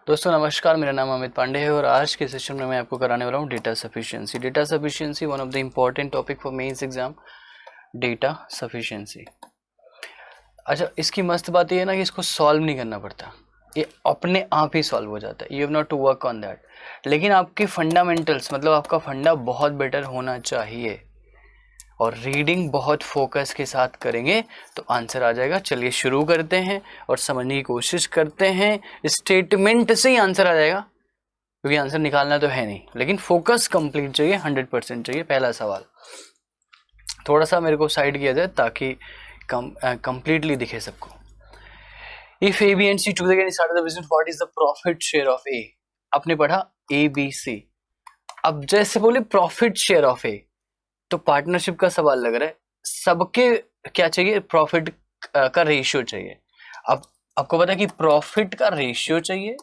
दोस्तों नमस्कार, मेरा नाम अमित पांडे है और आज के सेशन में मैं आपको कराने वाला हूँ data sufficiency. Data sufficiency one of the important topic for mains exam, data sufficiency. अच्छा, इसकी मस्त बात ये है ना कि इसको सॉल्व नहीं करना पड़ता, ये अपने आप ही सॉल्व हो जाता है। You have not to work on that. लेकिन आपके फंडामेंटल्स मतलब आपका फंडा बहुत बेटर होना चाहिए और रीडिंग बहुत फोकस के साथ करेंगे तो आंसर आ जाएगा। चलिए शुरू करते हैं और समझने की कोशिश करते हैं। स्टेटमेंट से ही आंसर आ जाएगा क्योंकि आंसर निकालना तो है नहीं, लेकिन फोकस कंप्लीट चाहिए, 100% चाहिए। पहला सवाल थोड़ा सा मेरे को साइड किया जाए ताकि कंप्लीटली दिखे सबको। If A B and C together start the business, what is the profit share of A? आपने पढ़ा ए बी सी। अब जैसे बोले प्रॉफिट शेयर ऑफ ए तो पार्टनरशिप का सवाल लग रहा है। सबके क्या चाहिए? प्रॉफिट का रेशियो चाहिए। अब आपको पता है कि प्रॉफिट का रेशियो चाहिए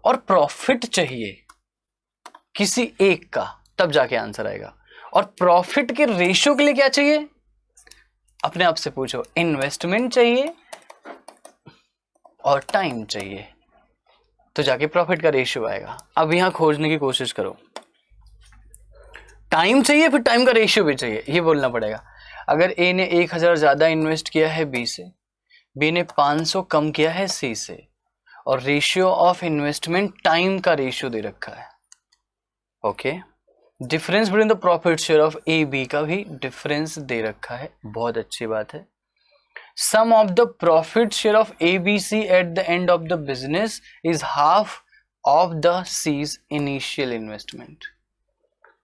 और प्रॉफिट चाहिए किसी एक का, तब जाके आंसर आएगा। और प्रॉफिट के रेशियो के लिए क्या चाहिए? अपने आप से पूछो। इन्वेस्टमेंट चाहिए और टाइम चाहिए, तो जाके प्रॉफिट का रेशियो आएगा। अब यहां खोजने की कोशिश करो। टाइम चाहिए फिर टाइम का रेशियो भी चाहिए, ये बोलना पड़ेगा। अगर ए ने 1000 ज्यादा इन्वेस्ट किया है बी से, बी ने 500 कम किया है सी से, और रेशियो ऑफ इन्वेस्टमेंट टाइम का रेशियो दे रखा है। Okay, difference between the profit share of A B का भी डिफरेंस दे रखा है, बहुत अच्छी बात है। Sum of the profit share of A B C at the end of the business is half of the C's initial investment.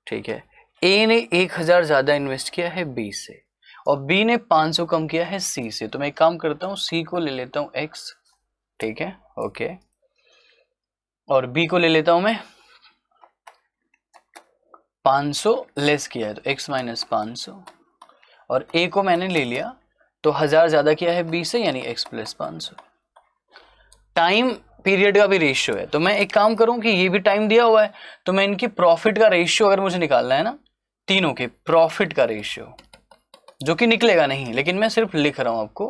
ठीक है, ए ने 1000 ज्यादा इन्वेस्ट किया है बी से और बी ने 500 कम किया है सी से। तो मैं एक काम करता हूं, सी को ले लेता हूं x, ठीक है, ओके, और बी को ले लेता हूं मैं 500 लेस किया है तो x माइनस 500, और ए को मैंने ले लिया तो 1000 ज्यादा किया है बी से यानी x प्लस 500। टाइम पीरियड का भी रेशियो है, तो मैं एक काम करूं कि ये भी टाइम दिया हुआ है तो मैं इनकी प्रॉफिट का रेशियो अगर मुझे निकालना है ना, तीनों के प्रॉफिट का रेशियो, जो कि निकलेगा नहीं लेकिन मैं सिर्फ लिख रहा हूं आपको,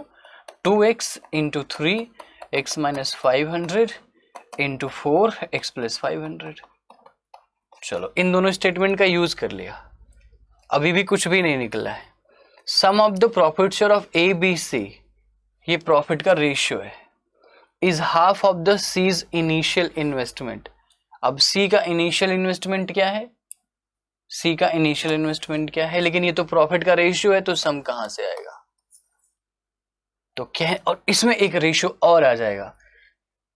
2x into 3 x minus 500 into 4 x plus 500। चलो इन दोनों स्टेटमेंट का यूज कर लिया, अभी भी कुछ भी नहीं निकला है। Sum of the profit share of A B C, ये प्रॉफिट का रेशियो है, is half of the C's initial investment. अब सी का इनिशियल इन्वेस्टमेंट क्या है? सी का इनिशियल इन्वेस्टमेंट क्या है? लेकिन ये तो प्रॉफिट का रेशियो है, तो सम कहां से आएगा? तो क्या है? और इसमें एक रेशियो और आ जाएगा,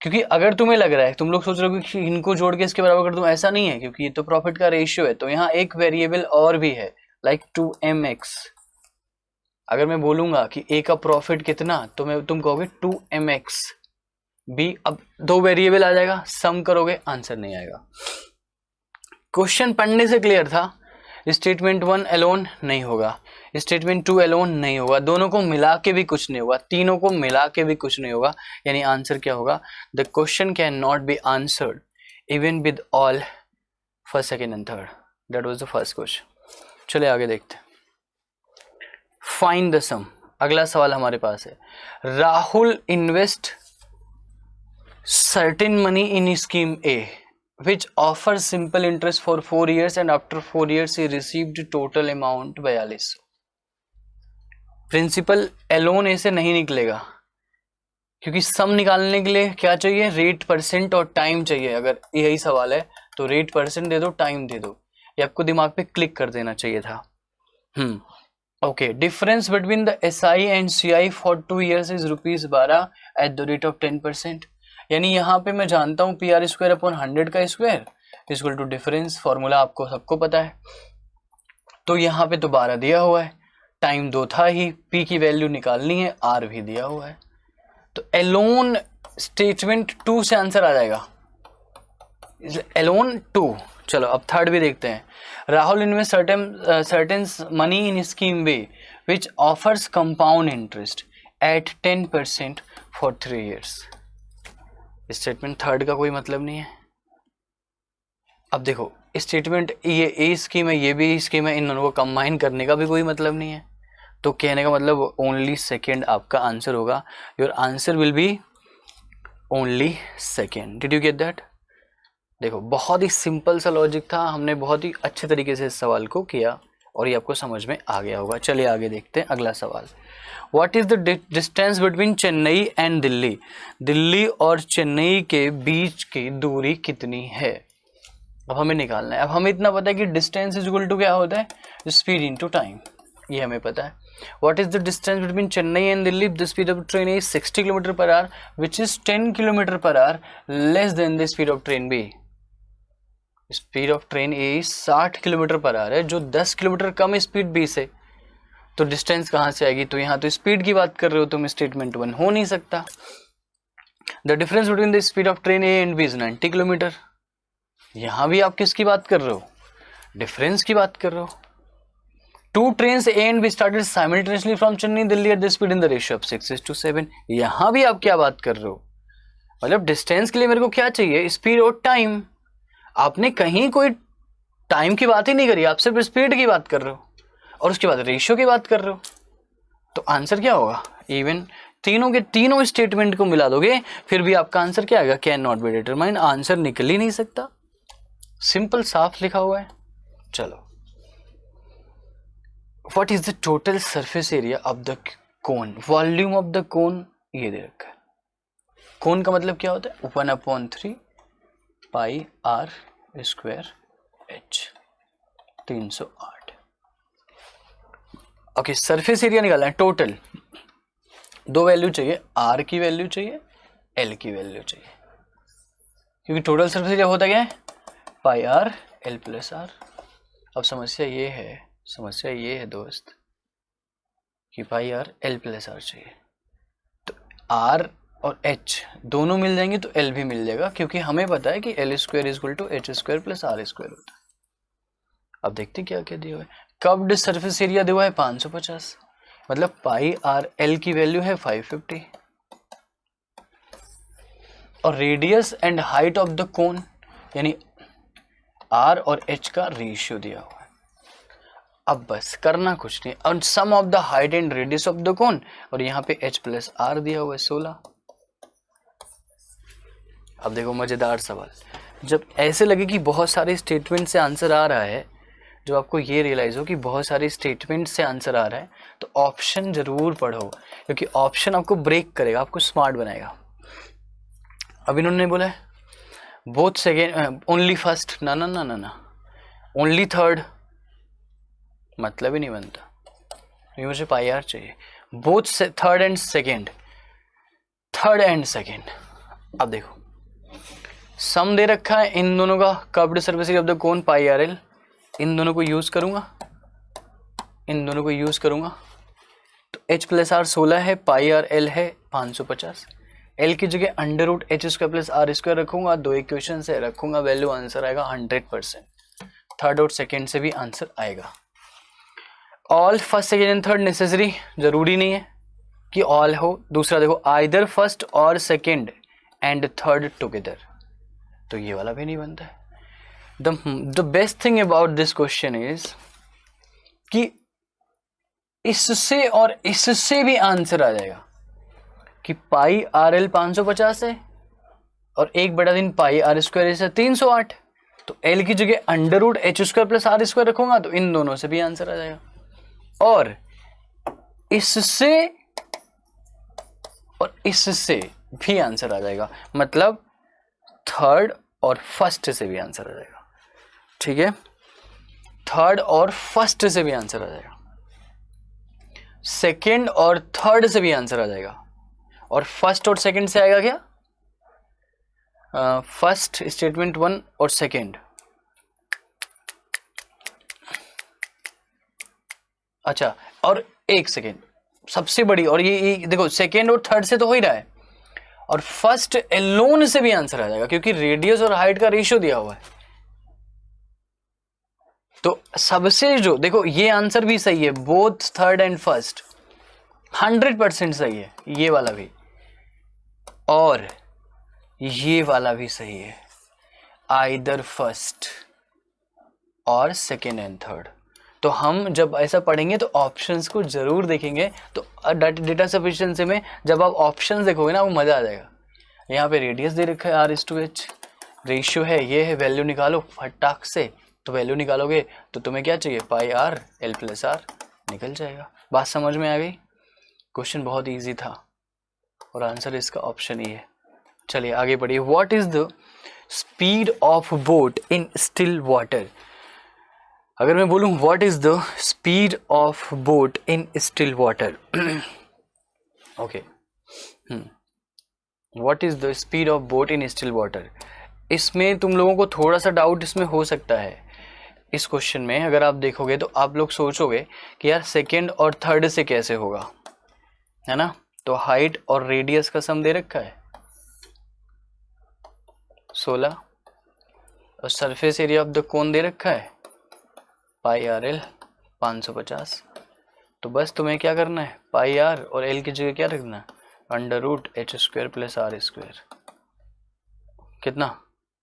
क्योंकि अगर तुम्हें लग रहा है, तुम लोग सोच रहे हो कि इनको जोड़ के इसके बराबर कर दूं, ऐसा नहीं है, क्योंकि ये तो प्रॉफिट का रेशियो है। तो यहाँ एक वेरिएबल और भी है, लाइक 2mx। अगर मैं बोलूंगा कि ए का प्रॉफिट कितना, तो तुम कहोगे 2mx बी। अब दो वेरिएबल आ जाएगा, सम करोगे आंसर नहीं आएगा। क्वेश्चन पढ़ने से क्लियर था। स्टेटमेंट 1 एलोन नहीं होगा, स्टेटमेंट 2 एलोन नहीं होगा, दोनों को मिला के भी कुछ नहीं होगा, तीनों को मिला के भी कुछ नहीं होगा। यानी आंसर क्या होगा? The question can not be answered even with all first, second and third. That was the first question. चले आगे देखते हैं। फाइंड द सम, अगला सवाल हमारे पास है। Rahul invest certain money in scheme A which offers simple interest for 4 years and after 4 years he received total amount 4200। Principal alone A से नहीं निकलेगा, क्योंकि सम निकालने के लिए क्या चाहिए? रेट, परसेंट और टाइम चाहिए। अगर यही सवाल है तो रेट, परसेंट दे दो, टाइम दे दो, ये आपको दिमाग पे क्लिक कर देना चाहिए था। Okay, difference between the SI and CI for 2 years is ₹12 at the rate of 10%। यानी यहाँ पे मैं जानता हूँ PR स्क्वायर अपॉन 100 का square equal to difference, formula आपको सबको पता है। तो यहाँ पे तो 12 दिया हुआ है, टाइम 2 था ही, P की वैल्यू निकालनी है, R भी दिया हुआ है। तो एलोन स्टेटमेंट 2 से आंसर आ जाएगा, एलोन 2। चलो अब थर्ड भी देखते हैं। Rahul invest certain money in scheme B which offers compound interest at 10% for 3 years। Statement third का कोई मतलब नहीं है। अब देखो स्टेटमेंट ये ए स्कीम है, ये भी स्कीम है, इन दोनों को कंबाइन करने का भी कोई मतलब नहीं है। तो कहने का मतलब ओनली सेकेंड आपका आंसर होगा। Your answer will be only second. Did you get that? देखो बहुत ही सिंपल सा लॉजिक था, हमने बहुत ही अच्छे तरीके से इस सवाल को किया और ये आपको समझ में आ गया होगा। चलिए आगे देखते हैं अगला सवाल। What is the distance between Chennai and Delhi? Delhi और चेन्नई के बीच की दूरी कितनी है? अब हमें निकालना है। अब हमें इतना पता है कि डिस्टेंस इज इक्वल टू क्या होता है? स्पीड इनटू टाइम, ये हमें पता है। What is the distance between Chennai and Delhi? The speed of train is 60 kilometre per hour which is 10 kilometre per hour less than the speed of train B. Speed of train A 60 kilometre per hour है, जो 10 kilometre कम speed B से। तो distance कहाँ से आएगी? तो यहाँ तो स्पीड की बात कर रहे हो तुम, स्टेटमेंट 1 हो नहीं सकता। The difference between the speed of train A and B is 90 kilometre. यहाँ भी आप किसकी बात कर रहे हो? डिफरेंस की बात कर रहे हो। Two trains A and B started simultaneously from Chennai Delhi at the speed in the ratio of 6:7। यहाँ भी आप क्या बात कर रहे हो? मतलब डिस्टेंस के लिए मेरे को क्या चाहिए? स्पीड और टाइम। आपने कहीं कोई टाइम की बात ही नहीं करी, आप सिर्फ स्पीड की बात कर रहे हो और उसके बाद रेशियो की बात कर रहे हो। तो आंसर क्या होगा? इवन तीनों के तीनों स्टेटमेंट को मिला दोगे फिर भी आपका आंसर क्या आएगा? Can not be determined. Answer निकल ही नहीं सकता, सिंपल साफ लिखा हुआ है। चलो, what is the total surface area of the cone? Volume of the कोन ये दे रखा है। कोन का मतलब क्या होता है? 1/3 pi r square h, 308। Okay, surface area निकालना है टोटल। दो वैल्यू चाहिए, आर की वैल्यू चाहिए, एल की वैल्यू चाहिए, क्योंकि टोटल सरफेस एरिया होता क्या है? पाई आर एल प्लस आर। अब समस्या ये है दोस्त कि पाई आर एल प्लस आर चाहिए, तो आर और एच दोनों मिल जाएंगे तो एल भी मिल जाएगा, क्योंकि हमें पता है कि L square is equal to H square plus R square होता है। अब देखते क्या क्या दिया हुआ है। कर्व्ड सरफेस एरिया दिया हुआ है 550, मतलब पाई आर एल की वैल्यू है 550 और radius and height of the कोन यानी आर और एच का रेशियो दिया हुआ है। अब बस करना कुछ नहीं, और sum of the height and radius of the cone, और यहाँ पे एच प्लस आर दिया हुआ है 16। अब देखो मजेदार सवाल, जब ऐसे लगे कि बहुत सारे स्टेटमेंट से आंसर आ रहा है, जब आपको ये रियलाइज हो कि बहुत सारे स्टेटमेंट से आंसर आ रहा है, तो ऑप्शन जरूर पढ़ो, क्योंकि ऑप्शन आपको ब्रेक करेगा, आपको स्मार्ट बनाएगा। अब इन्होंने बोला है बोथ सेकेंड ओनली फर्स्ट, ना ना ना ना ना, ओनली थर्ड, मतलब ही नहीं बनता, ये मुझे पाई आर चाहिए। Both third and second, third and second. अब देखो सम दे रखा है इन दोनों का, curved surface area of the cone pi r l, इन दोनों को यूज करूंगा, तो h प्लस आर 16 है, पाई आर एल है 550, एल की जगह under root H square plus R square रखूंगा, दो इक्वेशन से रखूंगा, वैल्यू आंसर आएगा 100%। थर्ड और सेकेंड से भी आंसर आएगा। All first second and third necessary, जरूरी नहीं है कि ऑल हो। दूसरा देखो आइदर फर्स्ट और सेकेंड एंड थर्ड टुगेदर, तो ये वाला भी नहीं बनता है। The best thing about this question is कि इससे और इससे भी आंसर आ जाएगा कि पाई आर एल 550 है और 1/3 पाई आर स्क्वायर से 308, तो एल की जगह under root H square plus R square रखूंगा, तो इन दोनों से भी आंसर आ जाएगा। और इससे और इससे भी आंसर आ जाएगा, मतलब थर्ड और फर्स्ट से भी आंसर आ जाएगा। ठीक है, थर्ड और फर्स्ट से भी आंसर आ जाएगा, सेकेंड और थर्ड से भी आंसर आ जाएगा, और फर्स्ट और सेकेंड से आएगा क्या? फर्स्ट स्टेटमेंट 1 और सेकेंड। अच्छा, और एक सेकेंड सबसे बड़ी, और ये देखो सेकेंड और थर्ड से तो हो ही रहा है, और फर्स्ट एलोन से भी आंसर आ जाएगा, क्योंकि रेडियस और हाइट का रेशियो दिया हुआ है। तो सबसे जो देखो ये आंसर भी सही है, बोथ थर्ड एंड फर्स्ट 100% सही है, ये वाला भी, और ये वाला भी सही है, आइदर फर्स्ट और सेकेंड एंड थर्ड। तो हम जब ऐसा पढ़ेंगे तो ऑप्शंस को जरूर देखेंगे, तो डेटा सफिशिएंसी में जब आप ऑप्शंस देखोगे ना, वो मजा आ जाएगा। यहाँ पे रेडियस दे रखा है r/h, रेशियो है ये है, वैल्यू निकालो फटाक से। तो वैल्यू निकालोगे तो तुम्हें क्या चाहिए, पाई r l प्लस r, निकल जाएगा। बात समझ में आ गई? क्वेश्चन बहुत इजी था और आंसर इसका ऑप्शन ही है। चलिए आगे बढ़िए। What is the speed of boat in still water? अगर मैं बोलूं what is the speed of boat in still water, okay, what is the speed of boat in still water, इसमें तुम लोगों को थोड़ा सा डाउट इसमें हो सकता है। इस क्वेश्चन में अगर आप देखोगे तो आप लोग सोचोगे कि यार सेकेंड और थर्ड से कैसे होगा, है ना? तो हाइट और रेडियस का सम दे रखा है 16 और surface area of the cone दे रखा है पाई आर एल 550। तो बस तुम्हें क्या करना है, पाई आर और एल की जगह क्या रखना है, √h² प्लस r², कितना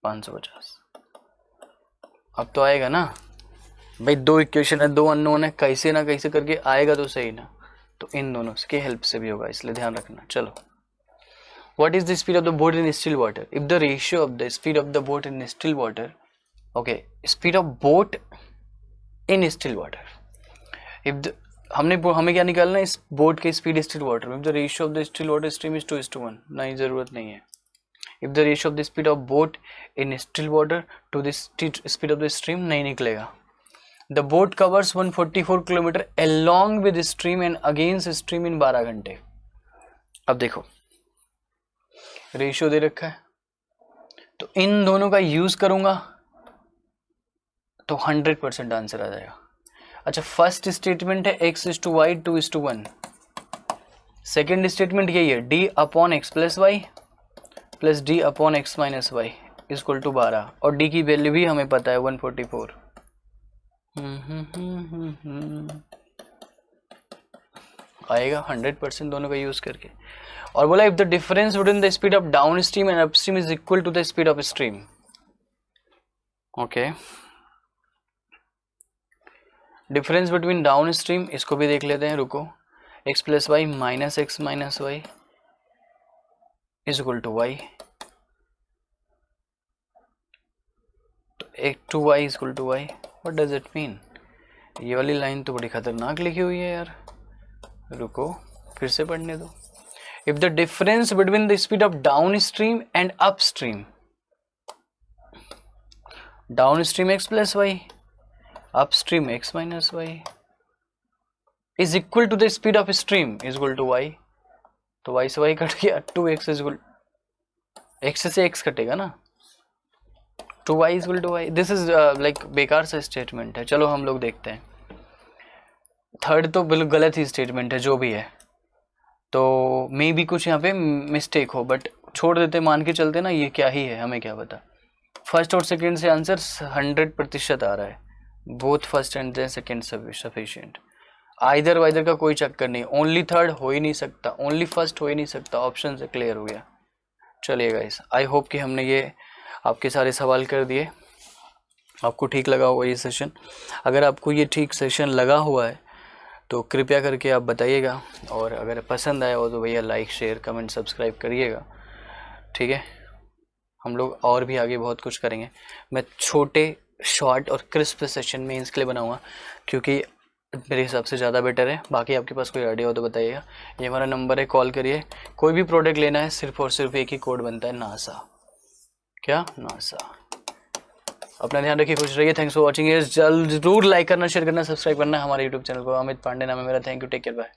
550। अब तो आएगा ना भाई, दो इक्वेशन है, दो अननोन है, कैसे ना कैसे करके आएगा तो सही ना। तो इन दोनों की हेल्प से भी होगा, इसलिए ध्यान रखना। चलो, what is the speed of the boat in still water? If the ratio of the speed of the boat in still water, okay, speed of boat in still water, if the हमें क्या निकालना है, इस boat की speed still water में, the ratio of the still water stream is 2:1, नहीं जरूरत नहीं है। If the ratio of the speed of boat in still water to the speed of the stream, नहीं निकलेगा। The boat covers 144 kilometre along with stream and against stream in 12 घंटे। अब देखो ratio दे रखा है, तो इन दोनों का यूज करूंगा तो 100% आंसर आ जाएगा। अच्छा, फर्स्ट स्टेटमेंट है x/y 2:1, सेकेंड स्टेटमेंट यही है d/x plus Y plus d/x minus Y equal to 12, और d की वैल्यू भी हमें पता है 144। आएगा 100% दोनों का यूज करके। और बोला if the difference between the speed of downstream and upstream is equal to the speed of stream, okay, difference between downstream, इसको भी देख लेते हैं, रुको, x plus Y minus X minus Y is equal to Y, तो 2y is equal to Y. What does it mean? ये वाली line तो बड़ी खतरनाक लिखी हुई है यार, रुको फिर से पढ़ने दो। If the difference between the speed of downstream and upstream, downstream x plus Y, upstream x minus Y is equal to the speed of stream is equal to y, तो y से y cut गया, 2x is equal, x से x कटेगा ना, 2y is equal to y। This is like बेकार सा statement है। चलो हम लोग देखते हैं, थर्ड तो बिल्कुल गलत ही स्टेटमेंट है जो भी है, तो मे भी कुछ यहाँ पे मिस्टेक हो, बट छोड़ देते, मान के चलते ना ये क्या ही है, हमें क्या पता। फर्स्ट और सेकंड से आंसर 100% आ रहा है, both first and second sufficient, either whether का कोई चक्कर नहीं, ओनली थर्ड हो ही नहीं सकता, ओनली फर्स्ट हो ही नहीं सकता, ऑप्शन से क्लियर हो गया। चलिए गाइस, आई होप कि हमने ये आपके सारे सवाल कर दिए, आपको ठीक लगा हुआ ये सेशन। अगर आपको ये ठीक सेशन लगा हुआ है तो कृपया करके आप बताइएगा, और अगर पसंद आया हो तो भैया लाइक शेयर कमेंट सब्सक्राइब करिएगा, ठीक है। हम लोग और भी आगे बहुत कुछ करेंगे, मैं छोटे शॉर्ट और क्रिस्प सेशन में इसके लिए बनाऊंगा क्योंकि मेरे हिसाब से ज़्यादा बेटर है। बाकी आपके पास कोई आइडिया हो तो बताइएगा, ये हमारा नंबर है, कॉल करिए। कोई भी प्रोडक्ट लेना है सिर्फ और सिर्फ एक ही कोड बनता है, नासा। क्या? नासा। अपना ध्यान रखिए, खुश रहिए। Thanks for watching. जरूर लाइक करना, शेयर करना, सब्सक्राइब करना हमारे यूट्यूब चैनल को। अमित पांडे नाम है मेरा। Thank you, take care, bye.